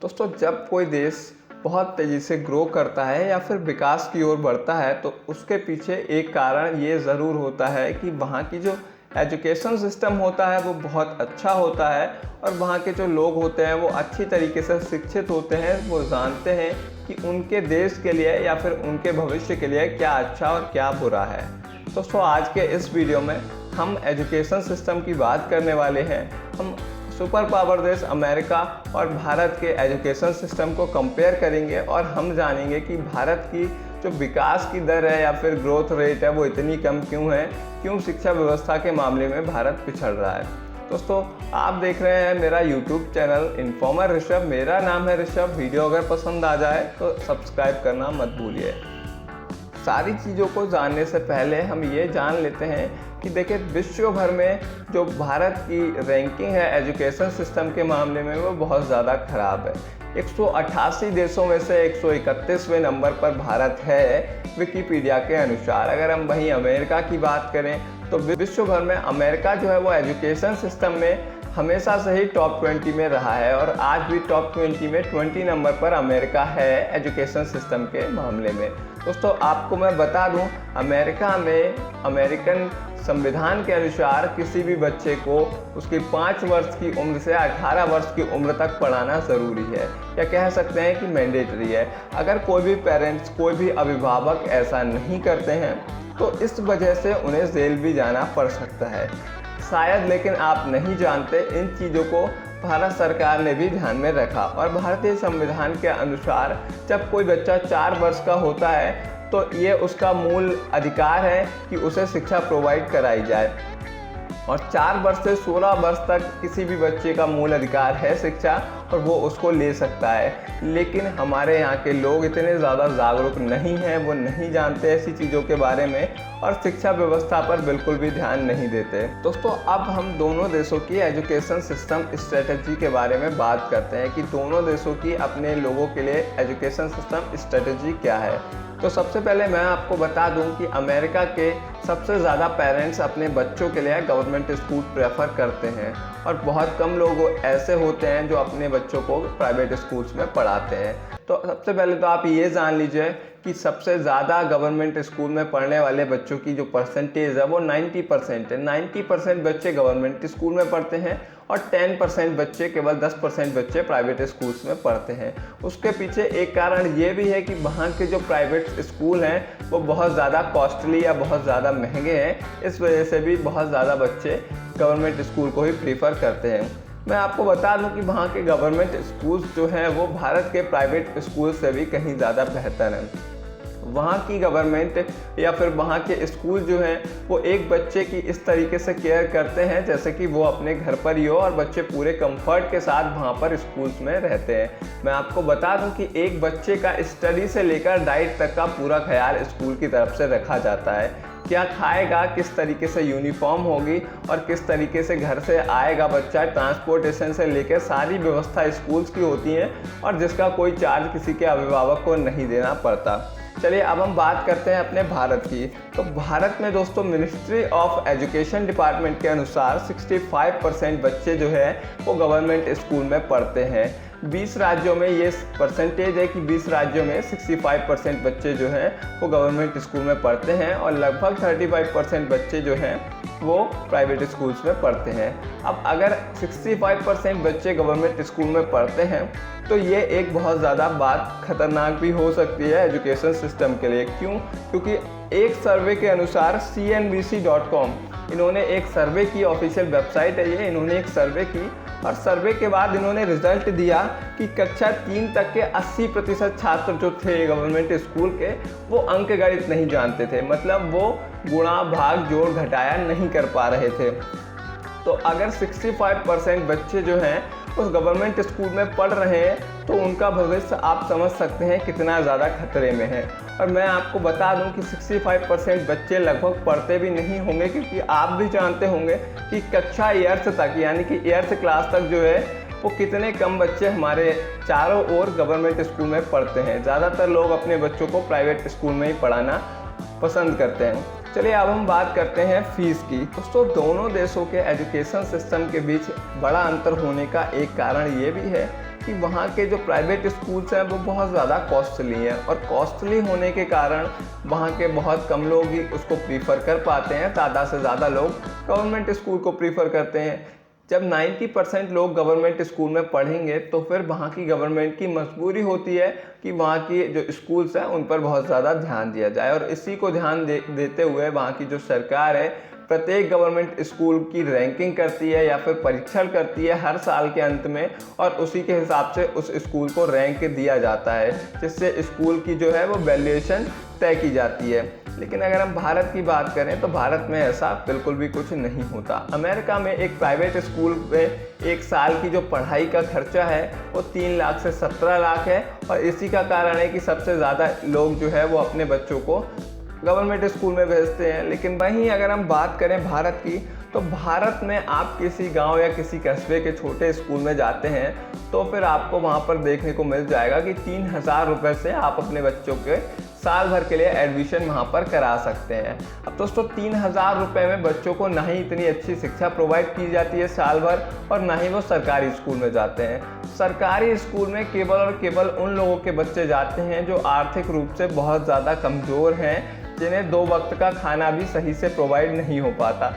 दोस्तों, जब कोई देश बहुत तेज़ी से ग्रो करता है या फिर विकास की ओर बढ़ता है तो उसके पीछे एक कारण ये ज़रूर होता है कि वहाँ की जो एजुकेशन सिस्टम होता है वो बहुत अच्छा होता है और वहाँ के जो लोग होते हैं वो अच्छी तरीके से शिक्षित होते हैं। वो जानते हैं कि उनके देश के लिए या फिर उनके भविष्य के लिए क्या अच्छा और क्या बुरा है। दोस्तों, आज के इस वीडियो में हम एजुकेशन सिस्टम की बात करने वाले हैं। हम सुपर पावर देश अमेरिका और भारत के एजुकेशन सिस्टम को कंपेयर करेंगे और हम जानेंगे कि भारत की जो विकास की दर है या फिर ग्रोथ रेट है वो इतनी कम क्यों है, क्यों शिक्षा व्यवस्था के मामले में भारत पिछड़ रहा है। दोस्तों, आप देख रहे हैं मेरा यूट्यूब चैनल इन्फॉर्मर ऋषभ। मेरा नाम है ऋषभ। वीडियो अगर पसंद आ जाए तो सब्सक्राइब करना मत भूलिए। सारी चीज़ों को जानने से पहले हम ये जान लेते हैं कि देखिए, विश्व भर में जो भारत की रैंकिंग है एजुकेशन सिस्टम के मामले में वो बहुत ज़्यादा ख़राब है। 188 देशों में से 131वें नंबर पर भारत है विकिपीडिया के अनुसार। अगर हम वहीं अमेरिका की बात करें तो विश्व भर में अमेरिका जो है वो एजुकेशन सिस्टम में हमेशा से ही टॉप 20 में रहा है और आज भी टॉप 20 में 20 नंबर पर अमेरिका है एजुकेशन सिस्टम के मामले में। दोस्तों, आपको मैं बता दूं, अमेरिका में अमेरिकन संविधान के अनुसार किसी भी बच्चे को उसकी 5 वर्ष की उम्र से 18 वर्ष की उम्र तक पढ़ाना ज़रूरी है, या कह सकते हैं कि मैंडेटरी है। अगर कोई भी पेरेंट्स, कोई भी अभिभावक ऐसा नहीं करते हैं तो इस वजह से उन्हें जेल भी जाना पड़ सकता है शायद। लेकिन आप नहीं जानते, इन चीज़ों को भारत सरकार ने भी ध्यान में रखा और भारतीय संविधान के अनुसार जब कोई बच्चा 4 वर्ष का होता है तो ये उसका मूल अधिकार है कि उसे शिक्षा प्रोवाइड कराई जाए और 4 वर्ष से 16 वर्ष तक किसी भी बच्चे का मूल अधिकार है शिक्षा और वो उसको ले सकता है। लेकिन हमारे यहाँ के लोग इतने ज़्यादा जागरूक नहीं हैं, वो नहीं जानते ऐसी चीज़ों के बारे में और शिक्षा व्यवस्था पर बिल्कुल भी ध्यान नहीं देते। दोस्तों, अब हम दोनों देशों की एजुकेशन सिस्टम स्ट्रेटजी के बारे में बात करते हैं कि दोनों देशों की अपने लोगों के लिए एजुकेशन सिस्टम स्ट्रेटजी क्या है। तो सबसे पहले मैं आपको बता दूं कि अमेरिका के सबसे ज़्यादा पेरेंट्स अपने बच्चों के लिए गवर्नमेंट स्कूल प्रेफर करते हैं और बहुत कम लोग ऐसे होते हैं जो अपने बच्चों को प्राइवेट स्कूल्स में पढ़ाते हैं। तो सबसे पहले तो आप ये जान लीजिए कि सबसे ज़्यादा गवर्नमेंट स्कूल में पढ़ने वाले बच्चों की जो परसेंटेज है वो 90% है। 90% बच्चे गवर्नमेंट स्कूल में पढ़ते हैं और 10% बच्चे, केवल 10% बच्चे प्राइवेट स्कूल्स में पढ़ते हैं। उसके पीछे एक कारण ये भी है कि वहाँ के जो प्राइवेट स्कूल हैं वो बहुत ज़्यादा कॉस्टली या बहुत ज़्यादा महंगे हैं। इस वजह से भी बहुत ज़्यादा बच्चे गवर्नमेंट स्कूल को ही प्रीफर करते हैं। मैं आपको बता दूं कि वहाँ के गवर्नमेंट स्कूल्स जो हैं वो भारत के प्राइवेट स्कूल से भी कहीं ज़्यादा बेहतर हैं। वहाँ की गवर्नमेंट या फिर वहाँ के स्कूल जो हैं वो एक बच्चे की इस तरीके से केयर करते हैं जैसे कि वो अपने घर पर ही हो और बच्चे पूरे कंफर्ट के साथ वहाँ पर स्कूल्स में रहते हैं। मैं आपको बता दूं कि एक बच्चे का स्टडी से लेकर डाइट तक का पूरा ख्याल स्कूल की तरफ से रखा जाता है। क्या खाएगा, किस तरीके से यूनिफॉर्म होगी और किस तरीके से घर से आएगा बच्चा, ट्रांसपोर्टेशन से लेकर सारी व्यवस्था स्कूल्स की होती है और जिसका कोई चार्ज किसी के अभिभावक को नहीं देना पड़ता। चलिए, अब हम बात करते हैं अपने भारत की। तो भारत में दोस्तों मिनिस्ट्री ऑफ एजुकेशन डिपार्टमेंट के अनुसार 65% बच्चे जो है वो गवर्नमेंट स्कूल में पढ़ते हैं। 20 राज्यों में ये परसेंटेज है कि 20 राज्यों में 65% बच्चे जो हैं वो गवर्नमेंट स्कूल में पढ़ते हैं और लगभग 35% बच्चे जो हैं वो प्राइवेट स्कूल्स में पढ़ते हैं। अब अगर 65% बच्चे गवर्नमेंट स्कूल में पढ़ते हैं तो ये एक बहुत ज़्यादा बात खतरनाक भी हो सकती है एजुकेशन सिस्टम के लिए। क्यों? क्योंकि एक सर्वे के अनुसार cnbc.com, इन्होंने एक सर्वे की, ऑफिशियल वेबसाइट है ये, इन्होंने एक सर्वे की और सर्वे के बाद इन्होंने रिजल्ट दिया कि कक्षा 3 तक के 80% छात्र जो थे गवर्नमेंट स्कूल के वो अंक गणित नहीं जानते थे। मतलब वो गुणा, भाग, जोड़, घटाया नहीं कर पा रहे थे। तो अगर 65% बच्चे जो हैं उस गवर्नमेंट स्कूल में पढ़ रहे हैं तो उनका भविष्य आप समझ सकते हैं कितना ज़्यादा खतरे में है। और मैं आपको बता दूं कि 65% बच्चे लगभग पढ़ते भी नहीं होंगे, क्योंकि आप भी जानते होंगे कि कक्षा ईयर्थ तक, यानी कि ईयर्थ क्लास तक जो है वो कितने कम बच्चे हमारे चारों ओर गवर्नमेंट स्कूल में पढ़ते हैं। ज़्यादातर लोग अपने बच्चों को प्राइवेट स्कूल में ही पढ़ाना पसंद करते हैं। चलिए, अब हम बात करते हैं फीस की। दोस्तों, दोनों देशों के एजुकेशन सिस्टम के बीच बड़ा अंतर होने का एक कारण ये भी है कि वहाँ के जो प्राइवेट स्कूल्स हैं वो बहुत ज़्यादा कॉस्टली हैं, और कॉस्टली होने के कारण वहाँ के बहुत कम लोग ही उसको प्रीफर कर पाते हैं। ज़्यादा से ज़्यादा लोग गवर्नमेंट स्कूल को प्रीफर करते हैं। जब 90% लोग गवर्नमेंट स्कूल में पढ़ेंगे तो फिर वहाँ की गवर्नमेंट की मजबूरी होती है कि वहाँ की जो स्कूल्स हैं उन पर बहुत ज़्यादा ध्यान दिया जाए, और इसी को ध्यान देते हुए वहाँ की जो सरकार है प्रत्येक गवर्नमेंट स्कूल की रैंकिंग करती है या फिर परीक्षण करती है हर साल के अंत में, और उसी के हिसाब से उस स्कूल को रैंक दिया जाता है, जिससे स्कूल की जो है वो वैल्यूएशन तय की जाती है। लेकिन अगर हम भारत की बात करें तो भारत में ऐसा बिल्कुल भी कुछ नहीं होता। अमेरिका में एक प्राइवेट स्कूल में एक साल की जो पढ़ाई का खर्चा है वो 3 लाख से 17 लाख है, और इसी का कारण है कि सबसे ज़्यादा लोग जो है वो अपने बच्चों को गवर्नमेंट स्कूल में भेजते हैं। लेकिन वहीं अगर हम बात करें भारत की, तो भारत में आप किसी गांव या किसी कस्बे के छोटे स्कूल में जाते हैं तो फिर आपको वहां पर देखने को मिल जाएगा कि 3,000 रुपये से आप अपने बच्चों के साल भर के लिए एडमिशन वहां पर करा सकते हैं। अब दोस्तों 3,000 रुपये में बच्चों को ना ही इतनी अच्छी शिक्षा प्रोवाइड की जाती है साल भर, और ना ही वो सरकारी स्कूल में जाते हैं। सरकारी स्कूल में केवल और केवल उन लोगों के बच्चे जाते हैं जो आर्थिक रूप से बहुत ज़्यादा कमज़ोर हैं, जिन्हें 2 वक्त का खाना भी सही से प्रोवाइड नहीं हो पाता।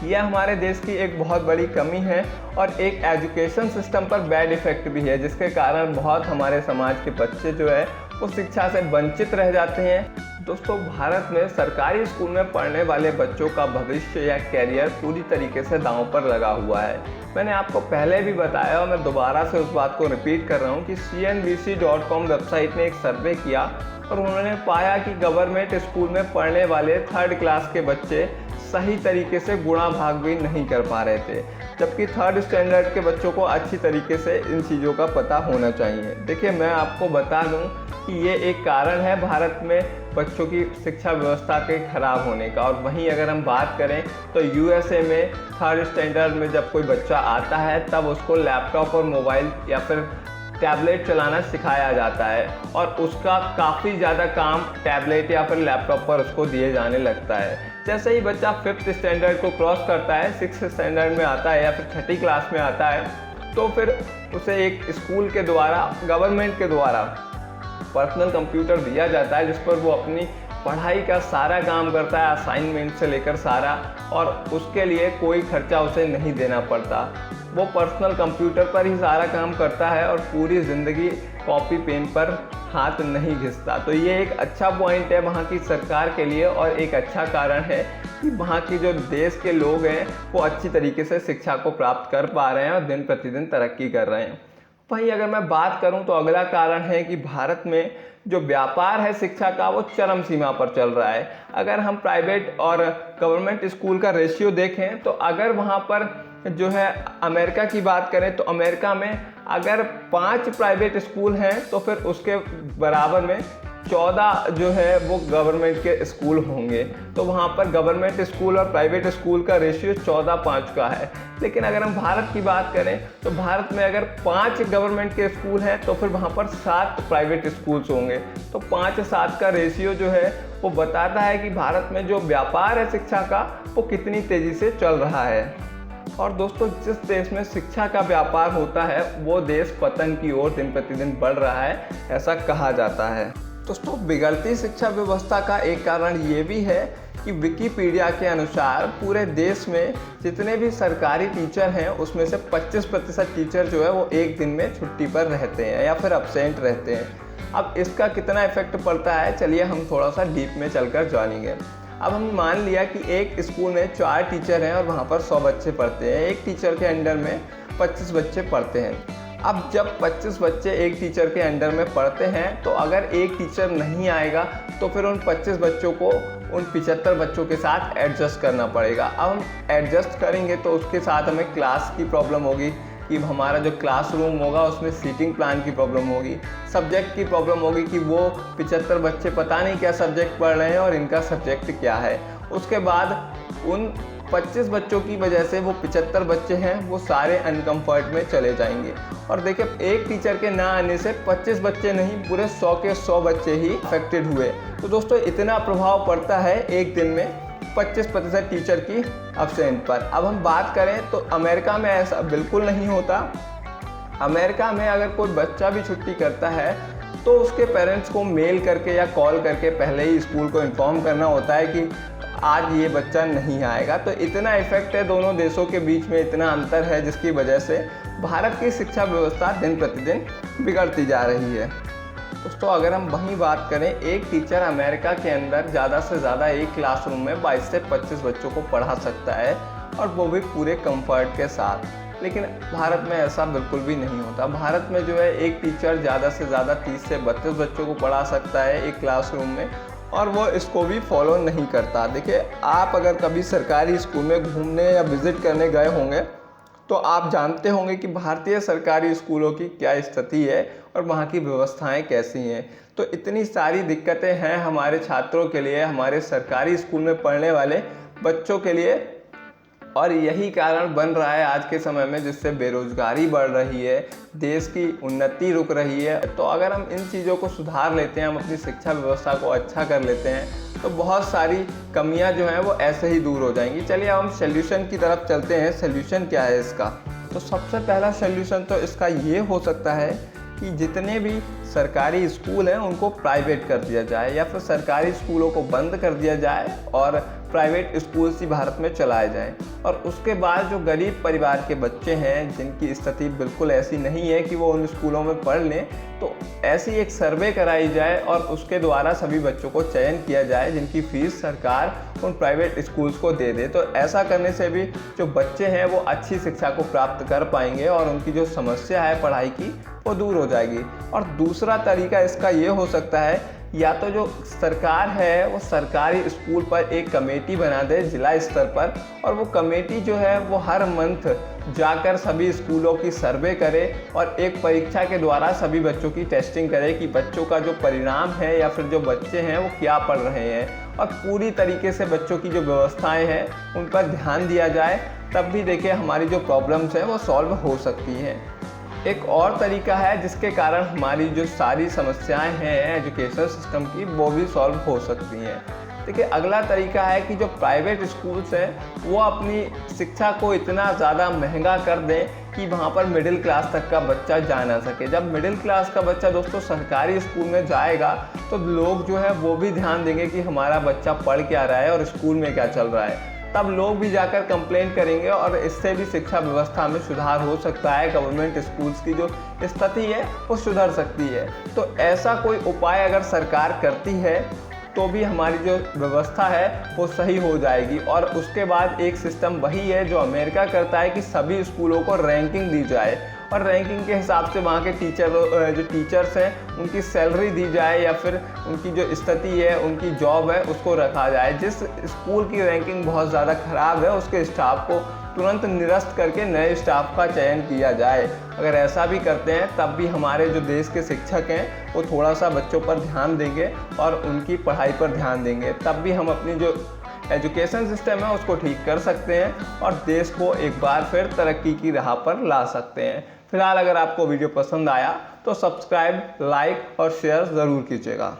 यह हमारे देश की एक बहुत बड़ी कमी है, और एक एजुकेशन सिस्टम पर बैड इफ़ेक्ट भी है, जिसके कारण बहुत हमारे समाज के बच्चे जो है वो शिक्षा से वंचित रह जाते हैं। दोस्तों भारत में सरकारी स्कूल में पढ़ने वाले बच्चों का भविष्य या कैरियर पूरी तरीके से दांव पर लगा हुआ है। मैंने आपको पहले भी बताया और मैं दोबारा से उस बात को रिपीट कर रहा हूँ कि cnbc.com वेबसाइट ने एक सर्वे किया और उन्होंने पाया कि गवर्नमेंट स्कूल में पढ़ने वाले 3rd क्लास के बच्चे सही तरीके से गुणा भाग भी नहीं कर पा रहे थे, जबकि 3rd स्टैंडर्ड के बच्चों को अच्छी तरीके से इन चीज़ों का पता होना चाहिए। देखिए मैं आपको बता दूं कि ये एक कारण है भारत में बच्चों की शिक्षा व्यवस्था के खराब होने का। और वहीं अगर हम बात करें तो यूएसए में 3rd स्टैंडर्ड में जब कोई बच्चा आता है तब उसको लैपटॉप और मोबाइल या फिर टैबलेट चलाना सिखाया जाता है, और उसका काफ़ी ज़्यादा काम टैबलेट या फिर लैपटॉप पर उसको दिए जाने लगता है। जैसे ही बच्चा 5th स्टैंडर्ड को क्रॉस करता है, 6th स्टैंडर्ड में आता है या फिर 3rd क्लास में आता है, तो फिर उसे एक स्कूल के द्वारा, गवर्नमेंट के द्वारा पर्सनल कंप्यूटर दिया जाता है, जिस पर वो अपनी पढ़ाई का सारा काम करता है, असाइनमेंट से लेकर सारा, और उसके लिए कोई खर्चा उसे नहीं देना पड़ता। वो पर्सनल कंप्यूटर पर ही सारा काम करता है और पूरी ज़िंदगी कॉपी पेन पर हाथ नहीं घिसता। तो ये एक अच्छा पॉइंट है वहाँ की सरकार के लिए, और एक अच्छा कारण है कि वहाँ की जो देश के लोग हैं वो अच्छी तरीके से शिक्षा को प्राप्त कर पा रहे हैं और दिन प्रतिदिन तरक्की कर रहे हैं। वहीं अगर मैं बात करूं तो अगला कारण है कि भारत में जो व्यापार है शिक्षा का वो चरम सीमा पर चल रहा है। अगर हम प्राइवेट और गवर्नमेंट स्कूल का रेशियो देखें तो अगर वहां पर जो है अमेरिका की बात करें तो अमेरिका में अगर 5 प्राइवेट स्कूल हैं तो फिर उसके बराबर में 14 जो है वो गवर्नमेंट के स्कूल होंगे। तो वहाँ पर गवर्नमेंट स्कूल और प्राइवेट स्कूल का रेशियो 14:5 का है। लेकिन अगर हम भारत की बात करें तो भारत में अगर 5 गवर्नमेंट के स्कूल हैं तो फिर वहाँ पर 7 प्राइवेट स्कूल्स होंगे। तो 5-7 का रेशियो जो है वो बताता है कि भारत में जो व्यापार है शिक्षा का वो कितनी तेज़ी से चल रहा है। और दोस्तों जिस देश में शिक्षा का व्यापार होता है वो देश पतन की ओर दिन प्रतिदिन बढ़ रहा है, ऐसा कहा जाता है। दोस्तों बिगड़ती शिक्षा व्यवस्था का एक कारण ये भी है कि विकिपीडिया के अनुसार पूरे देश में जितने भी सरकारी टीचर हैं उसमें से 25% टीचर जो है वो एक दिन में छुट्टी पर रहते हैं या फिर अब्सेंट रहते हैं। अब इसका कितना इफेक्ट पड़ता है चलिए हम थोड़ा सा डीप में चलकर जानेंगे। अब हम मान लिया कि एक स्कूल में 4 टीचर हैं और वहाँ पर 100 बच्चे पढ़ते हैं। एक टीचर के अंडर में 25 बच्चे पढ़ते हैं। अब जब 25 बच्चे एक टीचर के अंडर में पढ़ते हैं तो अगर एक टीचर नहीं आएगा तो फिर उन 25 बच्चों को उन 75 बच्चों के साथ एडजस्ट करना पड़ेगा। अब हम एडजस्ट करेंगे तो उसके साथ हमें क्लास की प्रॉब्लम होगी कि हमारा जो क्लासरूम होगा उसमें सीटिंग प्लान की प्रॉब्लम होगी, सब्जेक्ट की प्रॉब्लम होगी कि वो 75 बच्चे पता नहीं क्या सब्जेक्ट पढ़ रहे हैं और इनका सब्जेक्ट क्या है। उसके बाद उन 25 बच्चों की वजह से वो 75 बच्चे हैं वो सारे अनकम्फर्ट में चले जाएंगे। और देखिए एक टीचर के ना आने से 25 बच्चे नहीं पूरे 100 के 100 बच्चे ही अफेक्टेड हुए। तो दोस्तों इतना प्रभाव पड़ता है एक दिन में 25% टीचर की अब्सेंट पर। अब हम बात करें तो अमेरिका में ऐसा बिल्कुल नहीं होता। अमेरिका में अगर कोई बच्चा भी छुट्टी करता है तो उसके पेरेंट्स को मेल करके या कॉल करके पहले ही स्कूल को इन्फॉर्म करना होता है कि आज ये बच्चा नहीं आएगा। तो इतना इफेक्ट है दोनों देशों के बीच में, इतना अंतर है, जिसकी वजह से भारत की शिक्षा व्यवस्था दिन प्रतिदिन बिगड़ती जा रही है। दोस्तों अगर हम वहीं बात करें, एक टीचर अमेरिका के अंदर ज़्यादा से ज़्यादा एक क्लासरूम में 22 से 25 बच्चों को पढ़ा सकता है, और वो भी पूरे कंफर्ट के साथ। लेकिन भारत में ऐसा बिल्कुल भी नहीं होता। भारत में जो है एक टीचर ज़्यादा से ज़्यादा 30 से 32 बच्चों को पढ़ा सकता है एक क्लासरूम में, और वो इसको भी फॉलो नहीं करता। देखिए, आप अगर कभी सरकारी स्कूल में घूमने या विज़िट करने गए होंगे तो आप जानते होंगे कि भारतीय सरकारी स्कूलों की क्या स्थिति है और वहाँ की व्यवस्थाएं कैसी हैं। तो इतनी सारी दिक्कतें हैं हमारे छात्रों के लिए, हमारे सरकारी स्कूल में पढ़ने वाले बच्चों के लिए, और यही कारण बन रहा है आज के समय में, जिससे बेरोजगारी बढ़ रही है, देश की उन्नति रुक रही है। तो अगर हम इन चीज़ों को सुधार लेते हैं, हम अपनी शिक्षा व्यवस्था को अच्छा कर लेते हैं, तो बहुत सारी कमियां जो हैं वो ऐसे ही दूर हो जाएंगी। चलिए अब हम सोल्यूशन की तरफ चलते हैं। सोल्यूशन क्या है इसका? तो सबसे पहला सोल्यूशन तो इसका ये हो सकता है कि जितने भी सरकारी स्कूल हैं उनको प्राइवेट कर दिया जाए, या फिर सरकारी स्कूलों को बंद कर दिया जाए और प्राइवेट स्कूल्स ही भारत में चलाए जाएं। और उसके बाद जो गरीब परिवार के बच्चे हैं, जिनकी स्थिति बिल्कुल ऐसी नहीं है कि वो उन स्कूलों में पढ़ लें, तो ऐसी एक सर्वे कराई जाए और उसके द्वारा सभी बच्चों को चयन किया जाए जिनकी फ़ीस सरकार उन प्राइवेट स्कूल्स को दे दे। तो ऐसा करने से भी जो बच्चे हैं वो अच्छी शिक्षा को प्राप्त कर पाएंगे और उनकी जो समस्या है पढ़ाई की वो दूर हो जाएगी। और दूसरा तरीका इसका ये हो सकता है, या तो जो सरकार है वो सरकारी स्कूल पर एक कमेटी बना दे जिला स्तर पर, और वो कमेटी जो है वो हर मंथ जाकर सभी स्कूलों की सर्वे करे और एक परीक्षा के द्वारा सभी बच्चों की टेस्टिंग करे कि बच्चों का जो परिणाम है या फिर जो बच्चे हैं वो क्या पढ़ रहे हैं, और पूरी तरीके से बच्चों की जो व्यवस्थाएं हैं उन पर ध्यान दिया जाए। तब भी देखिए हमारी जो प्रॉब्लम्स हैं वो सॉल्व हो सकती हैं। एक और तरीका है जिसके कारण हमारी जो सारी समस्याएं हैं एजुकेशन सिस्टम की वो भी सॉल्व हो सकती हैं। देखिए, अगला तरीका है कि जो प्राइवेट स्कूल्स हैं वो अपनी शिक्षा को इतना ज़्यादा महंगा कर दें कि वहाँ पर मिडिल क्लास तक का बच्चा जा ना सके। जब मिडिल क्लास का बच्चा दोस्तों सरकारी स्कूल में जाएगा तो लोग जो है वो भी ध्यान देंगे कि हमारा बच्चा पढ़ क्या रहा है और स्कूल में क्या चल रहा है। तब लोग भी जाकर कंप्लेंट करेंगे और इससे भी शिक्षा व्यवस्था में सुधार हो सकता है। गवर्नमेंट स्कूल्स की जो स्थिति है वो सुधर सकती है। तो ऐसा कोई उपाय अगर सरकार करती है तो भी हमारी जो व्यवस्था है वो सही हो जाएगी। और उसके बाद एक सिस्टम वही है जो अमेरिका करता है कि सभी स्कूलों को रैंकिंग दी जाए, और रैंकिंग के हिसाब से वहाँ के जो टीचर्स हैं उनकी सैलरी दी जाए, या फिर उनकी जो स्थिति है, उनकी जॉब है, उसको रखा जाए। जिस स्कूल की रैंकिंग बहुत ज़्यादा ख़राब है उसके स्टाफ को तुरंत निरस्त करके नए स्टाफ का चयन किया जाए। अगर ऐसा भी करते हैं तब भी हमारे जो देश के शिक्षक हैं वो थोड़ा सा बच्चों पर ध्यान देंगे और उनकी पढ़ाई पर ध्यान देंगे। तब भी हम अपनी जो एजुकेशन सिस्टम है उसको ठीक कर सकते हैं और देश को एक बार फिर तरक्की की राह पर ला सकते हैं। फिलहाल अगर आपको वीडियो पसंद आया तो सब्सक्राइब, लाइक और शेयर ज़रूर कीजिएगा।